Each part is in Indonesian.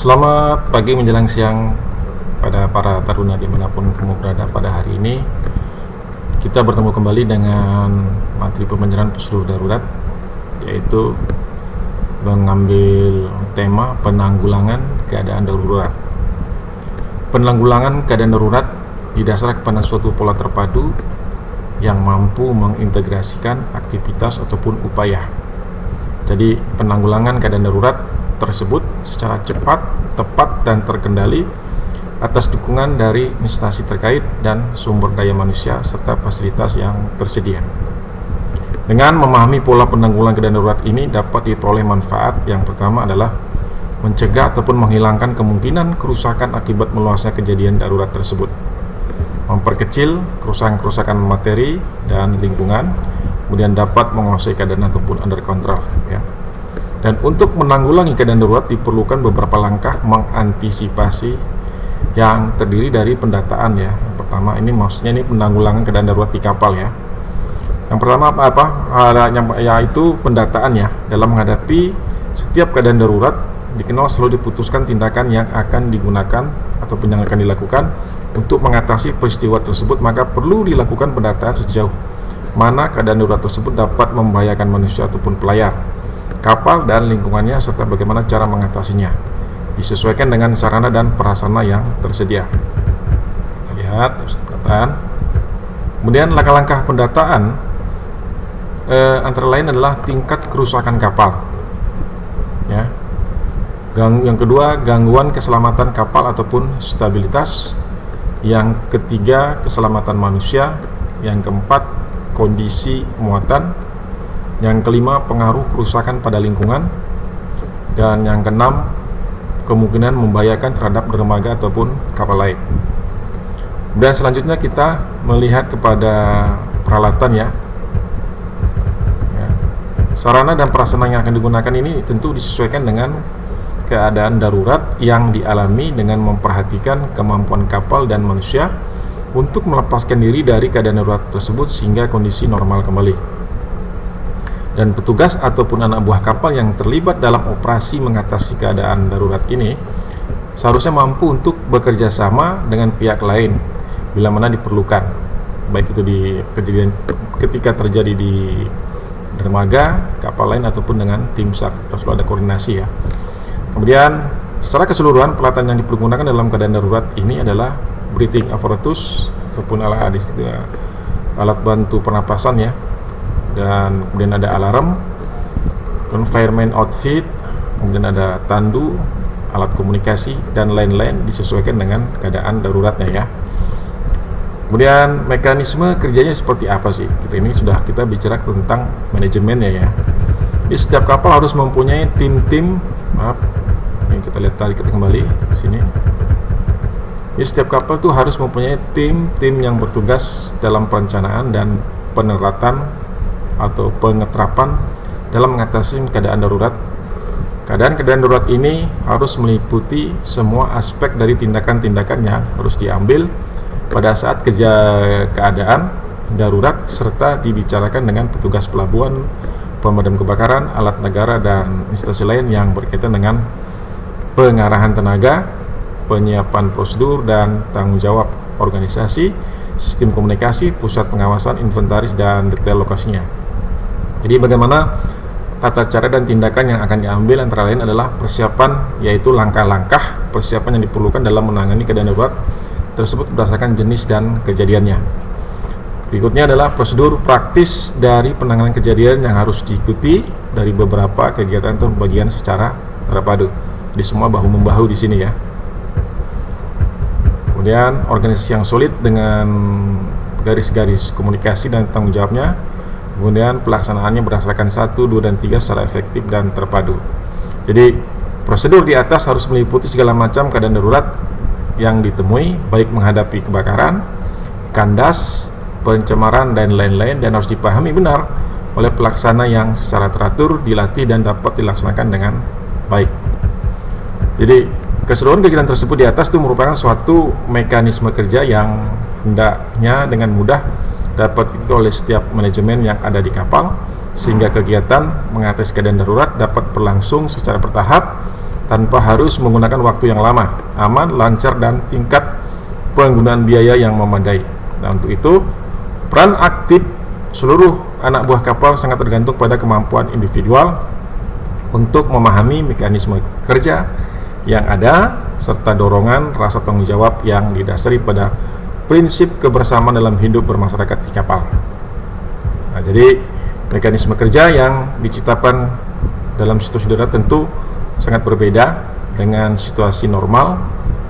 Selamat pagi menjelang siang pada para taruna dimanapun kamu berada pada hari ini. Kita bertemu kembali dengan materi pembelajaran prosedur darurat, yaitu mengambil tema penanggulangan keadaan darurat. Penanggulangan keadaan darurat didasarkan kepada suatu pola terpadu yang mampu mengintegrasikan aktivitas ataupun upaya. Jadi penanggulangan keadaan darurat tersebut secara cepat, tepat, dan terkendali atas dukungan dari instansi terkait dan sumber daya manusia serta fasilitas yang tersedia. Dengan memahami pola penanggulangan keadaan darurat ini dapat diperoleh manfaat. Yang pertama adalah mencegah ataupun menghilangkan kemungkinan kerusakan akibat meluasnya kejadian darurat tersebut, memperkecil kerusakan-kerusakan materi dan lingkungan, kemudian dapat menguasai keadaan ataupun under control ya. Dan untuk menanggulangi keadaan darurat diperlukan beberapa langkah mengantisipasi yang terdiri dari pendataan ya. Yang pertama ini maksudnya ini penanggulangan keadaan darurat di kapal ya. Yang pertama yaitu pendataan ya. Dalam menghadapi setiap keadaan darurat dikenal selalu diputuskan tindakan yang akan digunakan ataupun yang akan dilakukan untuk mengatasi peristiwa tersebut, maka perlu dilakukan pendataan sejauh mana keadaan darurat tersebut dapat membahayakan manusia ataupun pelayar, kapal dan lingkungannya, serta bagaimana cara mengatasinya, disesuaikan dengan sarana dan prasarana yang tersedia. Kita lihat pendataan. Kemudian langkah-langkah pendataan antara lain adalah tingkat kerusakan kapal ya. Yang kedua, gangguan keselamatan kapal ataupun stabilitas. Yang ketiga, keselamatan manusia. Yang keempat, kondisi muatan. Yang kelima, pengaruh kerusakan pada lingkungan. Dan yang keenam, kemungkinan membahayakan terhadap dermaga ataupun kapal lain. Dan selanjutnya kita melihat kepada peralatan ya. Sarana dan prasarana yang akan digunakan ini tentu disesuaikan dengan keadaan darurat yang dialami dengan memperhatikan kemampuan kapal dan manusia untuk melepaskan diri dari keadaan darurat tersebut sehingga kondisi normal kembali. Dan petugas ataupun anak buah kapal yang terlibat dalam operasi mengatasi keadaan darurat ini seharusnya mampu untuk bekerja sama dengan pihak lain bila mana diperlukan, baik itu di kejadian ketika terjadi di dermaga, kapal lain ataupun dengan tim SAR. Harus ada koordinasi ya. Kemudian secara keseluruhan peralatan yang dipergunakan dalam keadaan darurat ini adalah breathing apparatus ataupun alat bantu pernapasan ya. Dan kemudian ada alarm, fireman outfit, kemudian ada tandu, alat komunikasi dan lain-lain disesuaikan dengan keadaan daruratnya ya. Kemudian mekanisme kerjanya seperti apa sih? Ini sudah kita bicara tentang manajemennya ya. Di setiap kapal harus mempunyai tim-tim. Ini kita lihat tadi, kita kembali sini. Di setiap kapal itu harus mempunyai tim-tim yang bertugas dalam perencanaan dan peneratan atau pengeterapan dalam mengatasi keadaan darurat. Keadaan darurat ini harus meliputi semua aspek dari tindakan-tindakan yang harus diambil pada saat keadaan darurat, serta dibicarakan dengan petugas pelabuhan, pemadam kebakaran, alat negara, dan instansi lain yang berkaitan dengan pengarahan tenaga, penyiapan prosedur, dan tanggung jawab organisasi, sistem komunikasi, pusat pengawasan, inventaris, dan detail lokasinya. Jadi bagaimana tata cara dan tindakan yang akan diambil antara lain adalah persiapan, yaitu langkah-langkah persiapan yang diperlukan dalam menangani keadaan darurat tersebut berdasarkan jenis dan kejadiannya. Berikutnya adalah prosedur praktis dari penanganan kejadian yang harus diikuti dari beberapa kegiatan atau bagian secara terpadu. Jadi semua bahu-membahu di sini ya. Kemudian organisasi yang solid dengan garis-garis komunikasi dan tanggung jawabnya. Kemudian pelaksanaannya berdasarkan 1, 2, dan 3 secara efektif dan terpadu. Jadi prosedur di atas harus meliputi segala macam keadaan darurat yang ditemui, baik menghadapi kebakaran, kandas, pencemaran, dan lain-lain, dan harus dipahami benar oleh pelaksana yang secara teratur, dilatih, dan dapat dilaksanakan dengan baik. Jadi keseluruhan kegiatan tersebut di atas itu merupakan suatu mekanisme kerja yang hendaknya dengan mudah dapat diikuti oleh setiap manajemen yang ada di kapal, sehingga kegiatan mengatasi keadaan darurat dapat berlangsung secara bertahap tanpa harus menggunakan waktu yang lama, aman, lancar, dan tingkat penggunaan biaya yang memadai. Nah, untuk itu peran aktif seluruh anak buah kapal sangat tergantung pada kemampuan individual untuk memahami mekanisme kerja yang ada serta dorongan rasa tanggung jawab yang didasari pada prinsip kebersamaan dalam hidup bermasyarakat di kapal. Nah, jadi mekanisme kerja yang diciptakan dalam situasi darurat tentu sangat berbeda dengan situasi normal,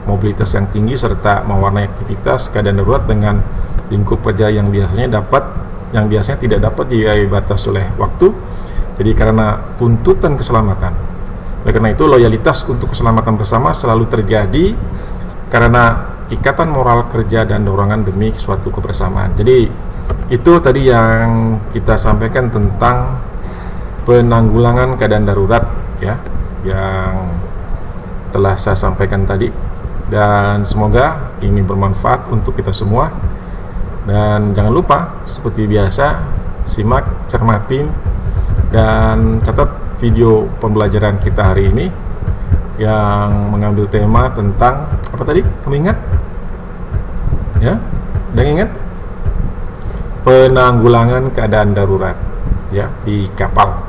mobilitas yang tinggi serta mewarnai aktivitas keadaan darurat dengan lingkup kerja yang biasanya tidak dapat dibatasi oleh waktu. Jadi karena tuntutan keselamatan. Oleh karena itu loyalitas untuk keselamatan bersama selalu terjadi karena ikatan moral kerja dan dorongan demi suatu kebersamaan. Jadi itu tadi yang kita sampaikan tentang penanggulangan keadaan darurat ya, yang telah saya sampaikan tadi, dan semoga ini bermanfaat untuk kita semua. Dan jangan lupa seperti biasa simak, cermatin, dan catat video pembelajaran kita hari ini yang mengambil tema tentang apa tadi? Kamu ingat? Ya, dan ingat penanggulangan keadaan darurat ya di kapal.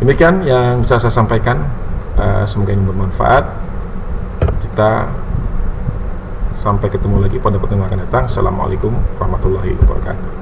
Demikian yang bisa saya sampaikan. Semoga ini bermanfaat. Kita sampai ketemu lagi pada pertemuan akan datang. Assalamualaikum warahmatullahi wabarakatuh.